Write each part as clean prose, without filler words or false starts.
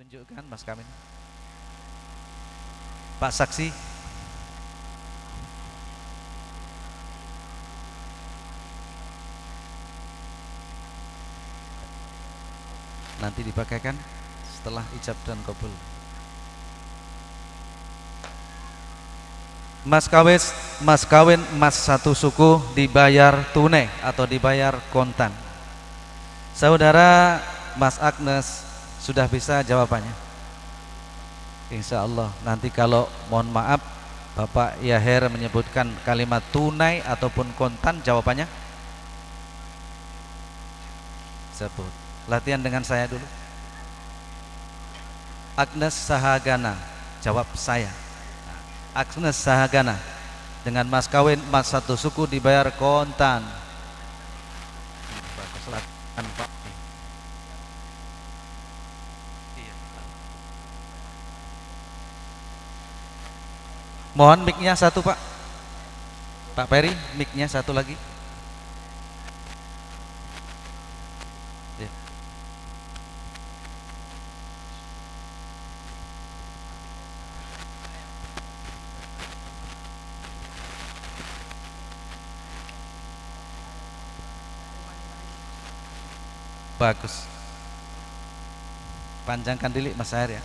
Tunjukkan mas kawin. Pak saksi. Nanti dipakaikan setelah ijab dan kabul. Mas kawin mas satu suku dibayar tunai atau dibayar kontan? Saudara Mas Agnes sudah bisa jawabannya? Insya Allah nanti kalau mohon maaf Bapak Yaher menyebutkan kalimat tunai ataupun kontan, jawabannya sebut. Latihan dengan saya dulu. Agnes Sahagana, jawab saya. Agnes Sahagana, dengan mas kawin mas satu suku dibayar kontan. Mohon mic-nya satu Pak. Pak Peri, mic-nya satu lagi. Ya. Bagus. Panjangkan dikit Mas Aher ya.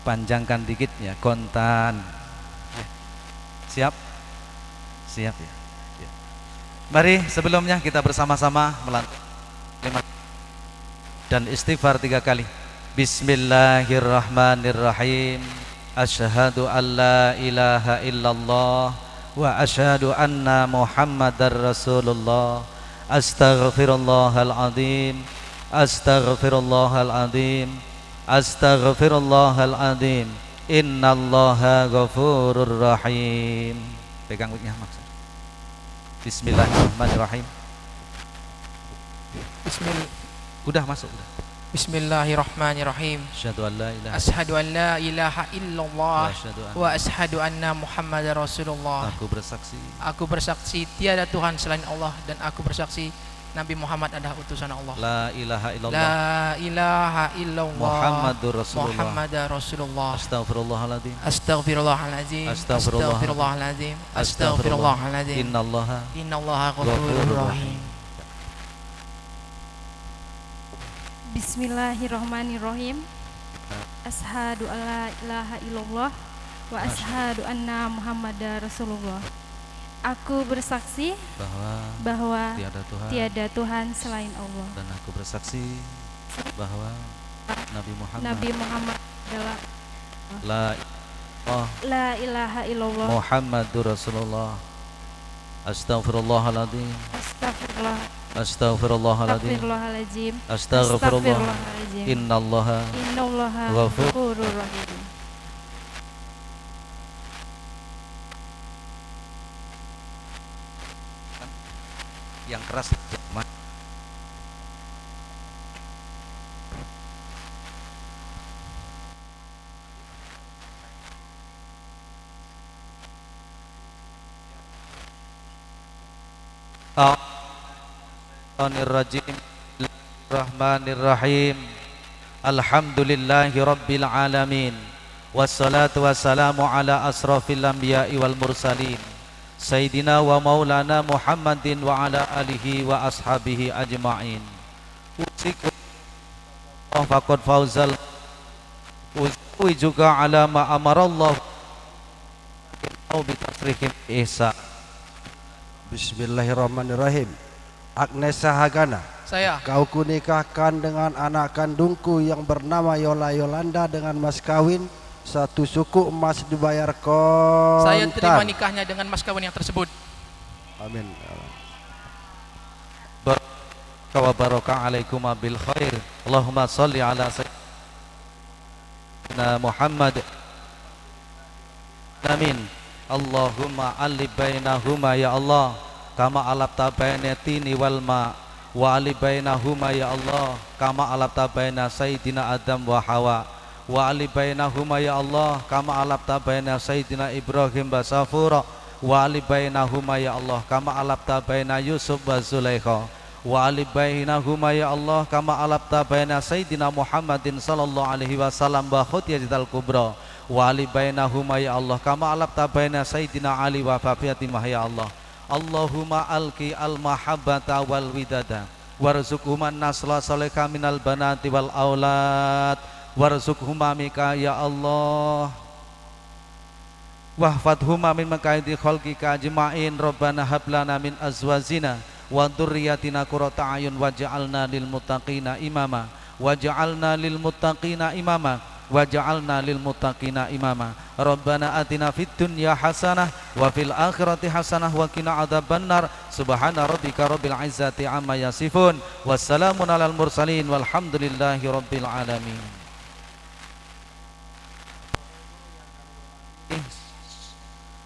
Panjangkan dikit ya, kontan. Siap? Siap ya. Ya. Mari sebelumnya kita bersama-sama melantunkan dan istighfar 3 kali. Bismillahirrahmanirrahim. Asyhadu an la ilaha illallah wa asyhadu anna Muhammadar Rasulullah. Astaghfirullahaladzim. Astaghfirullahaladzim. Astaghfirullahaladzim. Innallaha ghafurur rahim. Pegang mic-nya maksud. Bismillahirrahmanirrahim. Udah masuk udah. Bismillahirrahmanirrahim. Asyhadu an la ilaha illallah wa asyhadu anna Muhammadar Rasulullah. Aku bersaksi tiada Tuhan selain Allah, dan aku bersaksi Nabi Muhammad adalah utusan Allah. La ilaha illallah. La ilaha illallah. Muhammadur Rasulullah. Astaghfirullahaladzim. Astaghfirullahaladzim. Astaghfirullahaladzim. Astaghfirullahaladzim. Innallaha ghafurur rahim. Bismillahirrahmanirrahim. Asyhadu an la ilaha illallah wa asyhadu anna Muhammadar Rasulullah. Aku bersaksi bahwa tiada Tuhan selain Allah, dan aku bersaksi bahwa Nabi Muhammad adalah la ilaha illallah Muhammadur Rasulullah. Astaghfirullahaladzim. Astaghfirullahaladzim. Astaghfirullah. Innallaha ghafurur rahim. Yang keras Bismillahirrahmanirrahim. Alhamdulillahi rabbil alamin. Wassalatu wassalamu ala asrafil anbiya'i wal mursalin, Sayyidina wa maulana Muhammadin wa ala alihi wa ashabihi ajma'in. Usikum faqad fauzal. Usikum juga ala ma amarallah bitasrihim ihsa. Bismillahirrahmanirrahim. Agnes Sahagana, saya. Kau kunikahkan dengan anak kandungku yang bernama Yola Yolanda dengan mas kawin satu suku emas dibayar kontan. Saya terima nikahnya dengan mas kawin yang tersebut. Amin. Wa baraka alaikum bil khair. Allahumma salli ala sayyidina Muhammad. Amin. Allahumma alif bainahuma ya Allah kama alafta baina tini wal ma wa alif bainahuma ya Allah kama alafta baina sayyidina Adam wa Hawa wa alif bainahuma ya Allah kama alafta baina sayyidina Ibrahim wa Safura wa alif bainahuma ya Allah kama alafta baina Yusuf wa Zulaikha wa alif bainahuma ya Allah kama alafta baina sayyidina Muhammadin sallallahu alaihi wasallam wa khutiyatil kubra wa alif bainahuma ya Allah kama alafta baina sayyidina Ali wa Fatimah ya Allah. Allahumma alqi al mahabbata wal widada warzuqhuma nasla salihah minal banati wal aulad warzuqhuma mika ya Allah wahfadhuma min makaidi khalqika ajma'in rabbana hablana min azwajina wa dzurriyyatina qurrata a'yun waj'alna lil muttaqina imama waj'alna lil muttaqina imama waj'alna lil muttaqina imama rabbana atina fid dunya hasanah wa fil akhirati hasanah wa qina adzabannar subhana rabbika rabbil izzati amma yasifun wassalamun alal mursalin walhamdulillahi rabbil alamin.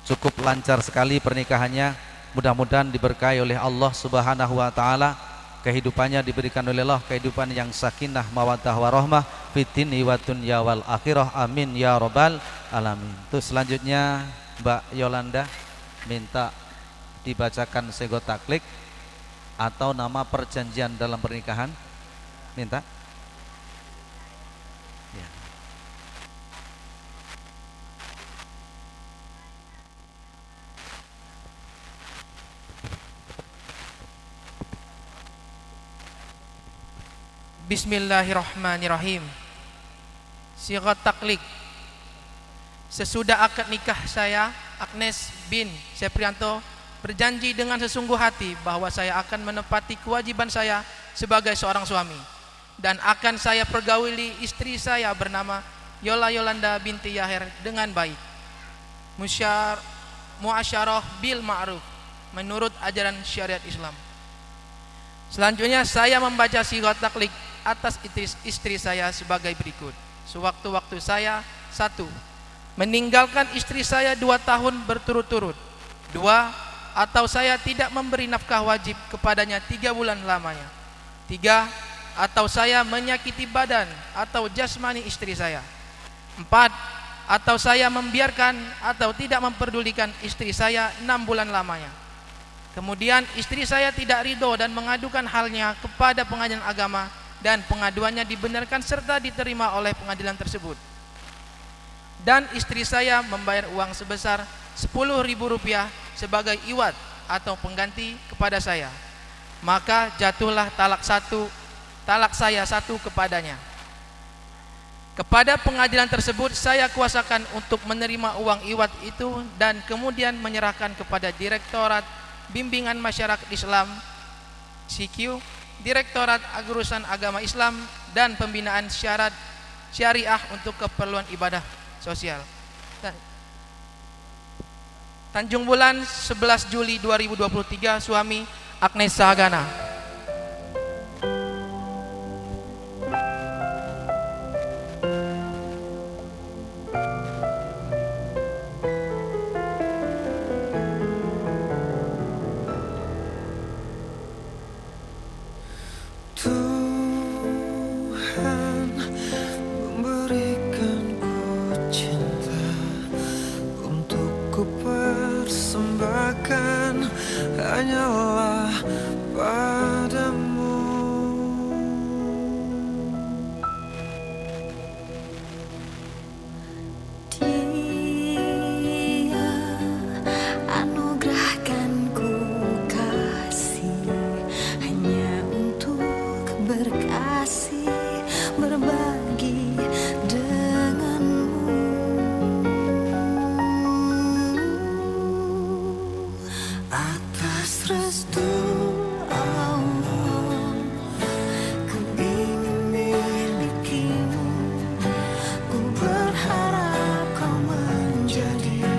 Cukup lancar sekali pernikahannya, mudah-mudahan diberkahi oleh Allah Subhanahu wa taala, kehidupannya diberikan oleh Allah kehidupan yang sakinah mawaddah warahmah fid dini wa dunya wal akhirah, amin ya rabbal alamin. Terus selanjutnya Mbak Yolanda minta dibacakan sego taklik atau nama perjanjian dalam pernikahan, minta ya. Bismillahirrahmanirrahim. Sigat taklik. Sesudah akad nikah saya, Agnes bin Seprianto, berjanji dengan sesungguh hati bahwa saya akan menepati kewajiban saya sebagai seorang suami dan akan saya pergauli istri saya bernama Yola Yolanda binti Yaher dengan baik. Muasyarah bil ma'ruf menurut ajaran syariat Islam. Selanjutnya saya membaca sigat taklik atas istri saya sebagai berikut. Sewaktu-waktu saya: 1. Meninggalkan istri saya 2 tahun berturut-turut. 2. Atau saya tidak memberi nafkah wajib kepadanya 3 bulan lamanya. 3. Atau saya menyakiti badan atau jasmani istri saya. 4. Atau saya membiarkan atau tidak memperdulikan istri saya 6 bulan lamanya. Kemudian istri saya tidak ridho dan mengadukan halnya kepada pengadilan agama dan pengaduannya dibenarkan serta diterima oleh pengadilan tersebut. Dan istri saya membayar uang sebesar Rp10.000 sebagai iwat atau pengganti kepada saya. Maka jatuhlah talak saya 1 kepadanya. Kepada pengadilan tersebut saya kuasakan untuk menerima uang iwat itu dan kemudian menyerahkan kepada Direktorat Bimbingan Masyarakat Islam CQ, Direktorat Agurusan Agama Islam dan Pembinaan Syarat Syariah untuk keperluan ibadah sosial. Tanjung Bulan 11 Juli 2023, suami Agnes Sahagana. Hanyalah padamu. Dia anugerahkan ku kasih hanya untuk berkasih berbagi denganmu. Atas restu Allah, ku ingin milikimu. Ku berharap kau menjadi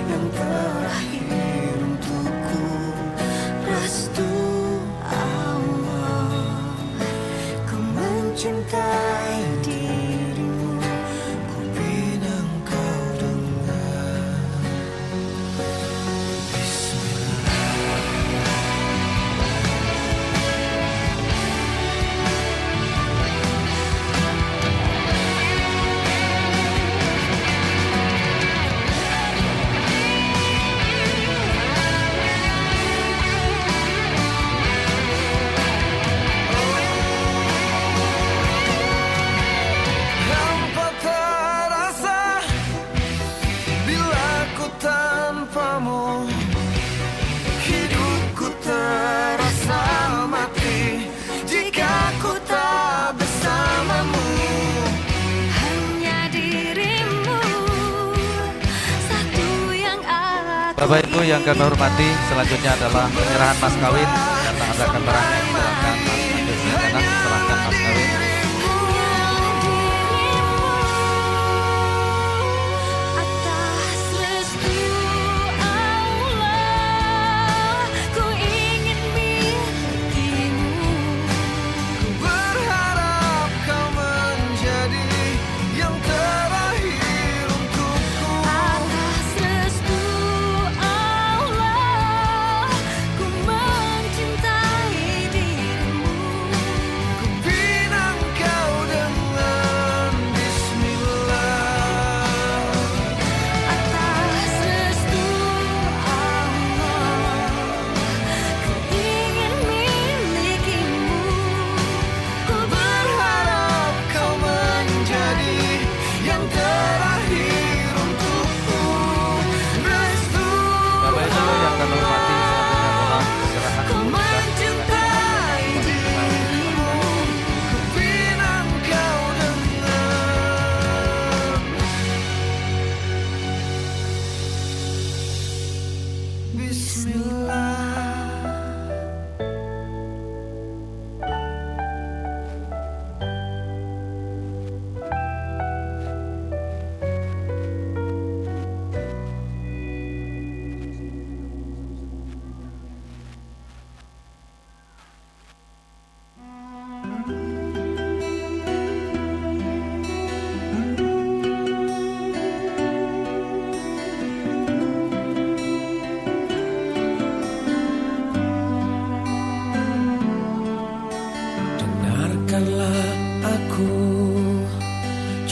yang terakhir untukku. Restu Allah, ku mencintai dirimu. Ku bina engkau dengan Ibu yang kami hormati, selanjutnya adalah penyerahan mas kawin. Karena ada barangnya, silakan mas ambil sana, serahkan mas kawin.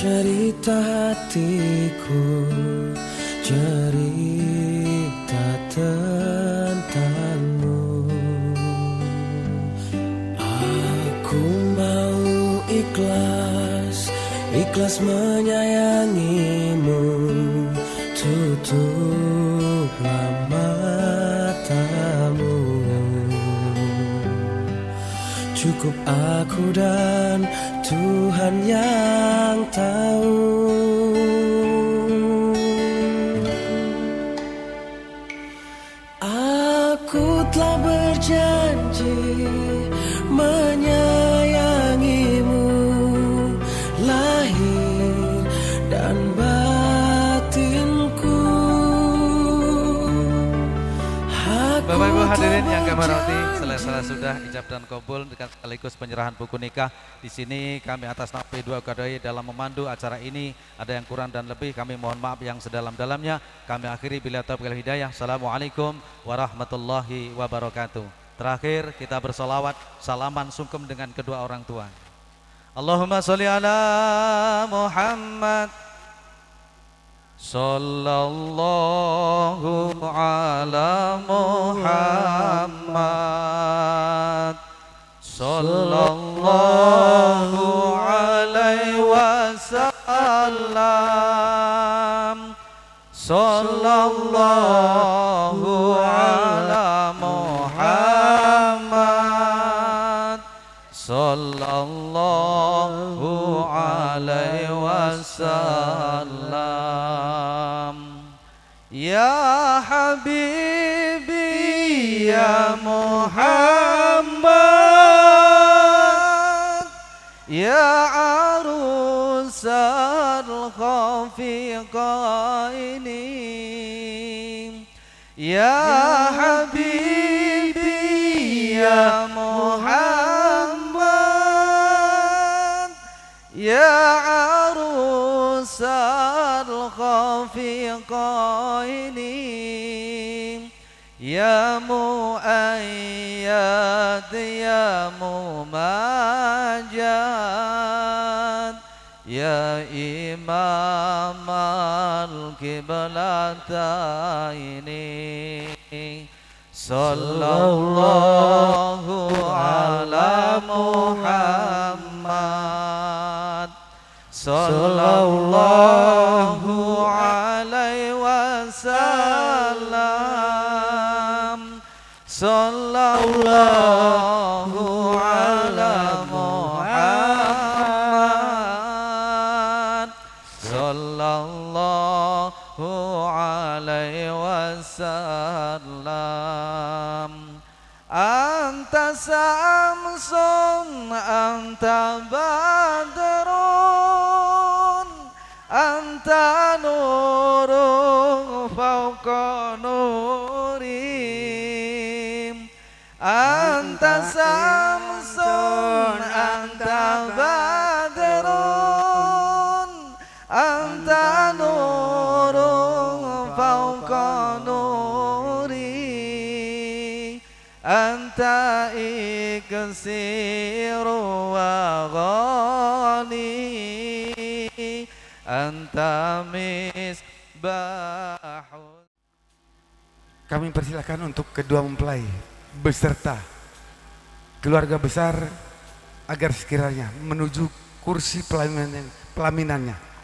Cerita hatiku, cerita tentangmu. Aku mau ikhlas menyayangimu. Tutuplah matamu. Cukup aku dan Tuhan yang tahu. Aku telah berjanji menyayangimu lahir dan batinku. Bapak Ibu hadirin yang kami hormati, selesai sudah ijab dan kabul sekaligus penyerahan buku nikah. Di sini kami atas nama P2 Kadai dalam memandu acara ini, ada yang kurang dan lebih kami mohon maaf yang sedalam-dalamnya. Kami akhiri bila taufiq wal hidayah. Assalamualaikum warahmatullahi wabarakatuh. Terakhir kita bersolawat, salaman sungkem dengan kedua orang tua. Allahumma sholli ala Muhammad. Sallallahu ala Muhammad. Sallallahu alaihi wasallam. Sallallahu ala Muhammad. Sallallahu alaihi wasallam. Ya Habibi ya Muhammad, ya arusal khafiqaini, ya Habibi ya Muhammad, ya arusal khafiqaini, ya muayyad ya mumajad, ya imam al-qiblataini. Sallallahu ala Muhammad. Sallallahu alaihi wasallam. Sallallahu ala Muhammad. Sallallahu alaihi wasallam. Anta samsun anta badrun anta nurun fauqa nurim anta samsun anta badrun anta nurun fauqa nuri anta iksiru wa ghani anta misbahun. Kami persilakan untuk kedua mempelai beserta keluarga besar agar sekiranya menuju kursi pelaminannya.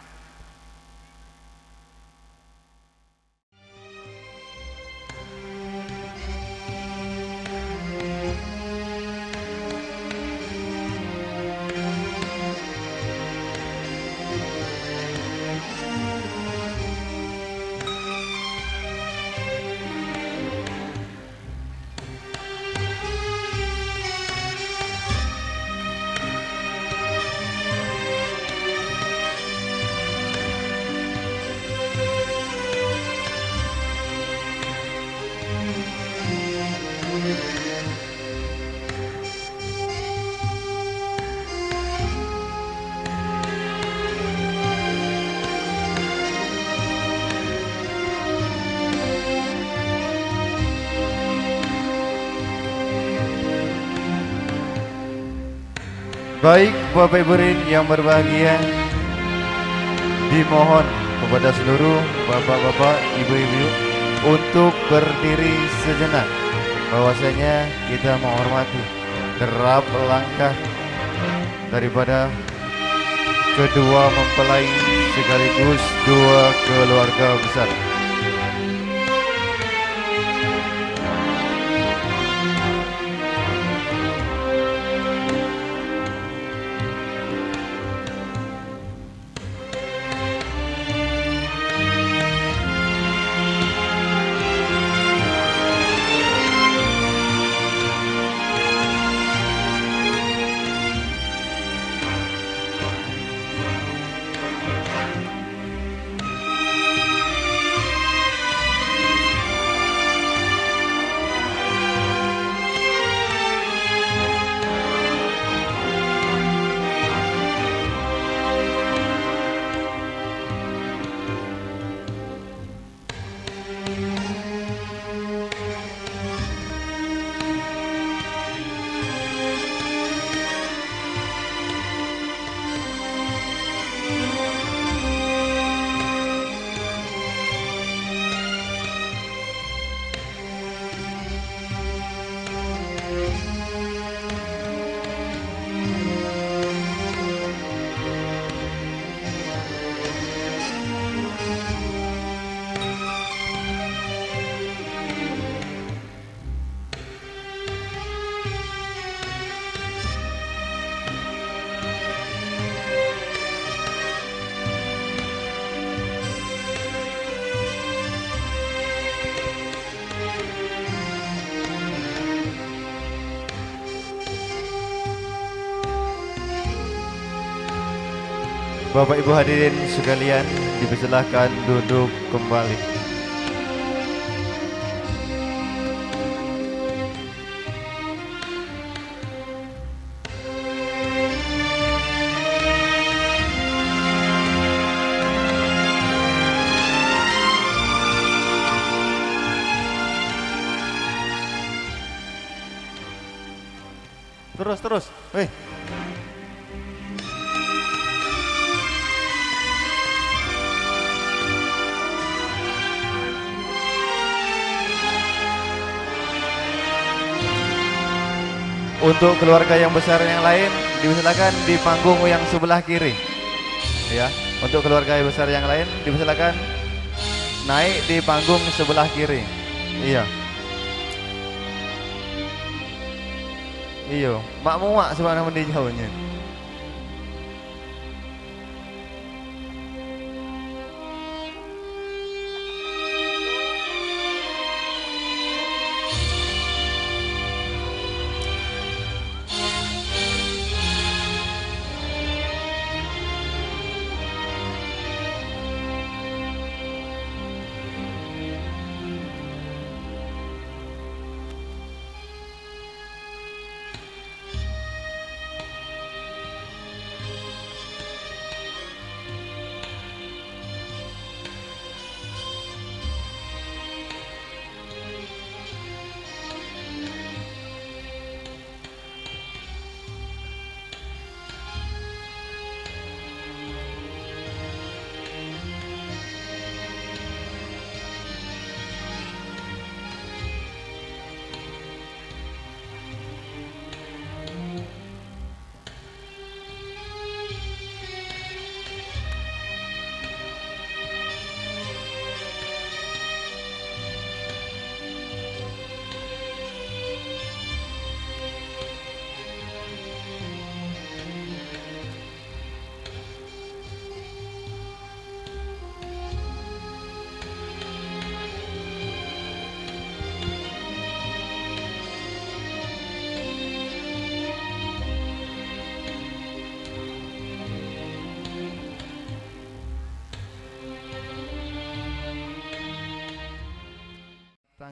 Baik Bapak Ibu yang berbahagia, dimohon kepada seluruh bapak-bapak, ibu-ibu untuk berdiri sejenak. Bahwasanya kita menghormati derap langkah daripada kedua mempelai sekaligus dua keluarga besar. Bapak Ibu hadirin sekalian, dipersilahkan duduk kembali. Terus. Hei. Untuk keluarga yang besar yang lain dipersilakan di panggung yang sebelah kiri. Ya, untuk keluarga yang besar yang lain dipersilakan naik di panggung sebelah kiri. Iya. Iyo, makmu mak sebenarnya di jauhnya.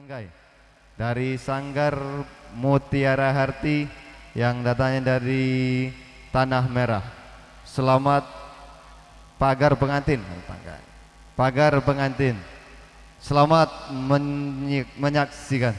Banggai, dari Sanggar Mutiara Harti yang datangnya dari Tanah Merah. Selamat pagar pengantin, pagar pengantin. Selamat menyaksikan.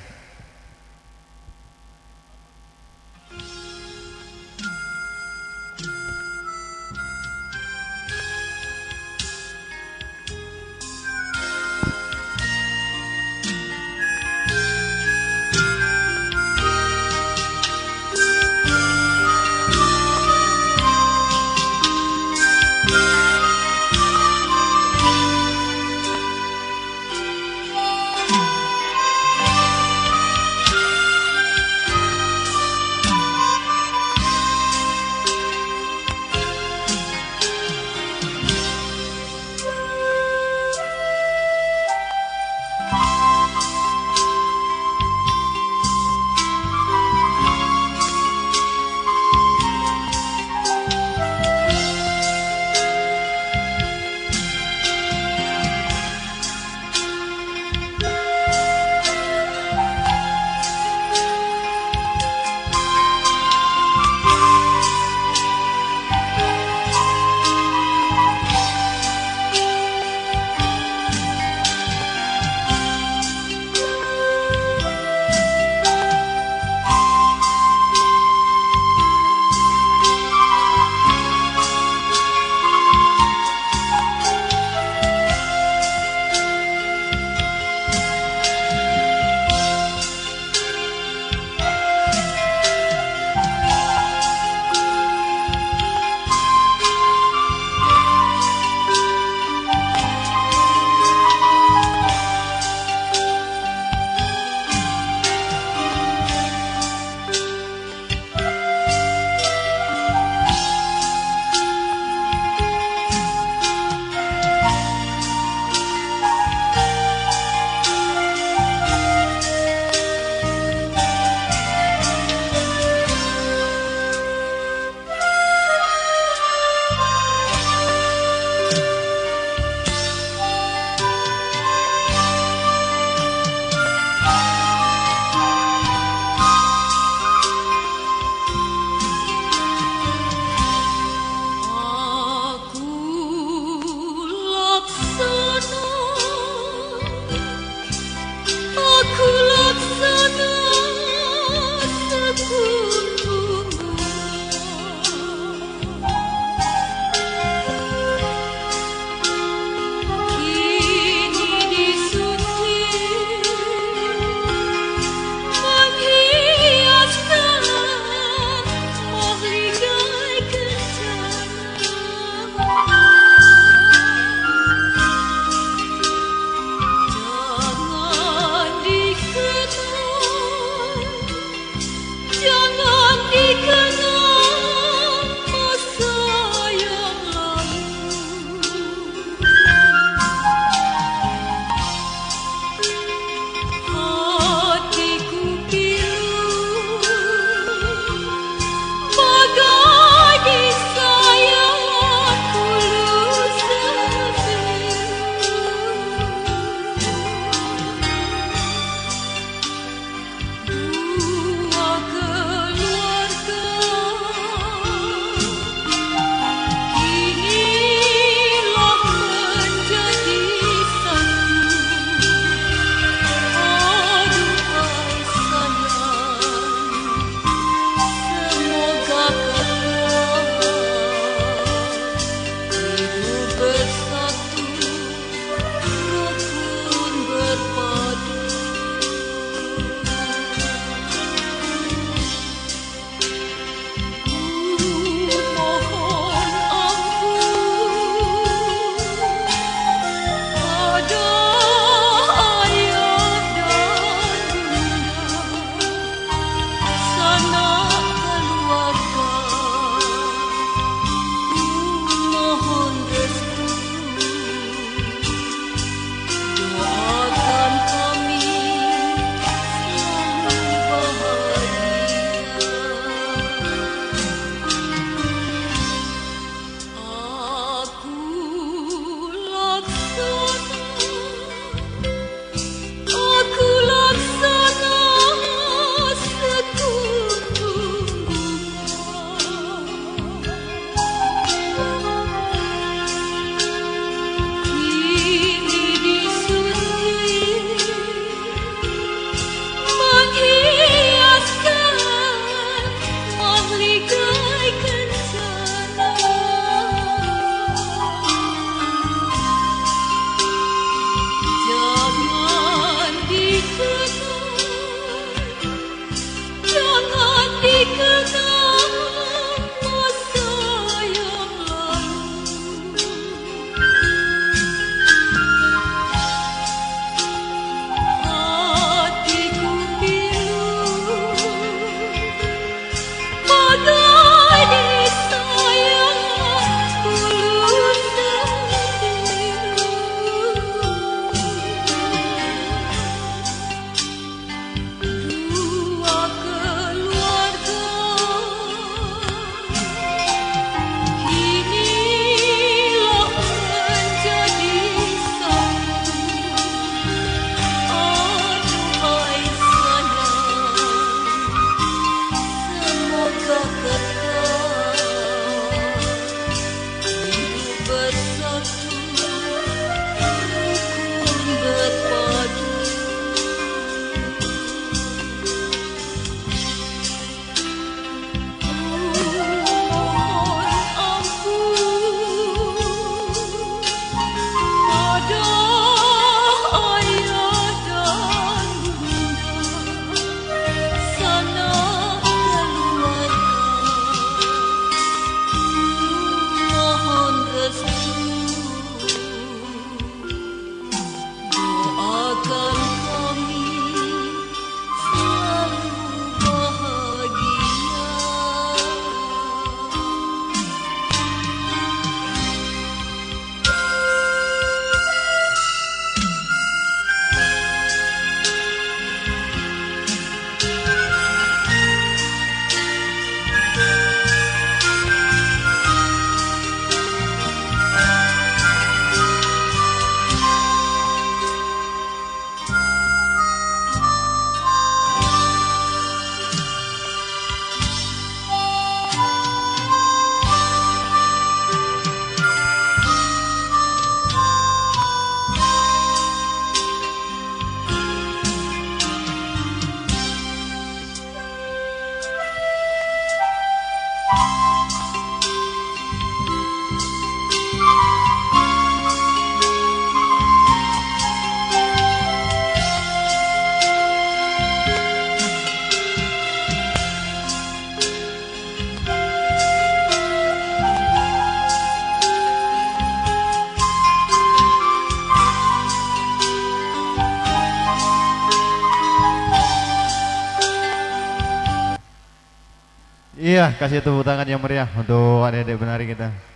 Iya, kasih tepuk tangan yang meriah untuk adik-adik penari kita.